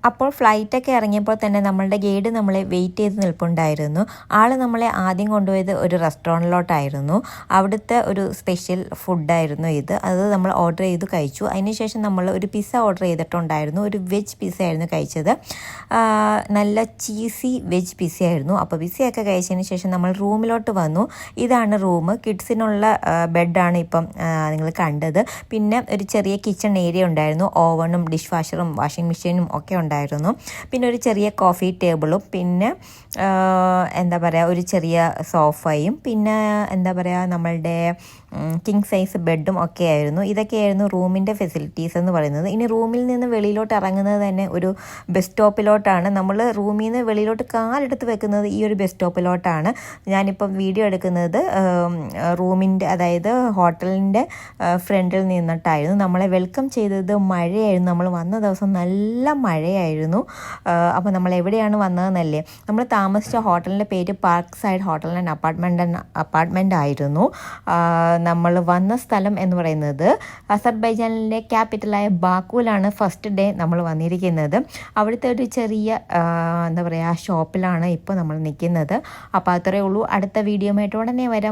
അപ്പോൾ ഫ്ലൈറ്റൊക്കെ ഇറങ്ങിയപ്പോൾ തന്നെ നമ്മളുടെ ഗൈഡ് നമ്മളെ വെയിറ്റ് ചെയ്ത് നിൽപ്പുണ്ടായിരുന്നു. ആൾ നമ്മളെ ആദ്യം കൊണ്ടുപോയത് ഒരു റെസ്റ്റോറൻറ്റിലോട്ടായിരുന്നു. അവിടുത്തെ ഒരു സ്പെഷ്യൽ ഫുഡായിരുന്നു ഇത്. അത് നമ്മൾ ഓർഡർ ചെയ്ത് കഴിച്ചു. അതിനുശേഷം നമ്മൾ ഒരു പിസ്സ ഓർഡർ ചെയ്തിട്ടുണ്ടായിരുന്നു. ഒരു വെജ് പിസ്സ ആയിരുന്നു കഴിച്ചത്. നല്ല ചീസി വെജ് പിസ്സ ആയിരുന്നു. അപ്പോൾ പിസ്സയൊക്കെ കഴിച്ചതിന് ശേഷം നമ്മൾ റൂമിലോട്ട് വന്നു. ഇതാണ് റൂം. കിഡ്സിനുള്ള ബെഡാണ് ഇപ്പം നിങ്ങൾ കണ്ടത്. പിന്നെ ഒരു ചെറിയ കിച്ചൺ ഏരിയ ഉണ്ടായിരുന്നു. ഓവണും ഡിഷ് വാഷറും വാഷിംഗ് മെഷീനും ഒക്കെ ഉണ്ടായിരുന്നു. പിന്നെ ഒരു ചെറിയ കോഫി ടേബിളും പിന്നെ എന്താ പറയുക ഒരു ചെറിയ സോഫയും പിന്നെ എന്താ പറയുക നമ്മളുടെ കിങ് സൈസ് ബെഡും ഒക്കെ ആയിരുന്നു. ഇതൊക്കെയായിരുന്നു റൂമിൻ്റെ ഫെസിലിറ്റീസ് എന്ന് പറയുന്നത്. ഇനി റൂമിൽ നിന്ന് വെളിയിലോട്ട് ഇറങ്ങുന്നത് തന്നെ ഒരു ബസ് സ്റ്റോപ്പിലോട്ടാണ്. നമ്മൾ റൂമിൽ നിന്ന് വെളിയിലോട്ട് കാലെടുത്ത് വെക്കുന്നത് ഈ ഒരു ബസ് സ്റ്റോപ്പിലോട്ടാണ്. ഞാനിപ്പം വീഡിയോ എടുക്കുന്നത് റൂമിൻ്റെ അതായത് ഹോട്ടലിൻ്റെ ഫ്രണ്ടിൽ നിന്നിട്ടായിരുന്നു. നമ്മളെ വെൽക്കം ചെയ്തത് മഴയായിരുന്നു. നമ്മൾ വന്ന ദിവസം നല്ല മഴയായിരുന്നു. അപ്പോൾ നമ്മൾ എവിടെയാണ് വന്നതെന്നല്ലേ, നമ്മൾ താമസിച്ച ഹോട്ടലിൻ്റെ പേര് park side hotel and apartment ആയിരുന്നു. നമ്മൾ വന്ന സ്ഥലം എന്ന് പറയുന്നത് അസർബൈജാനിലെ ക്യാപിറ്റലായ ബാക്കുവിലാണ് ഫസ്റ്റ് ഡേ നമ്മൾ വന്നിരിക്കുന്നത്. അവിടുത്തെ ഒരു ചെറിയ എന്താ പറയുക ഷോപ്പിലാണ് ഇപ്പോൾ നമ്മൾ നിൽക്കുന്നത്. അപ്പോൾ അത്രയേ ഉള്ളൂ. അടുത്ത വീഡിയോയുമായിട്ട് ഉടനെ വരാം.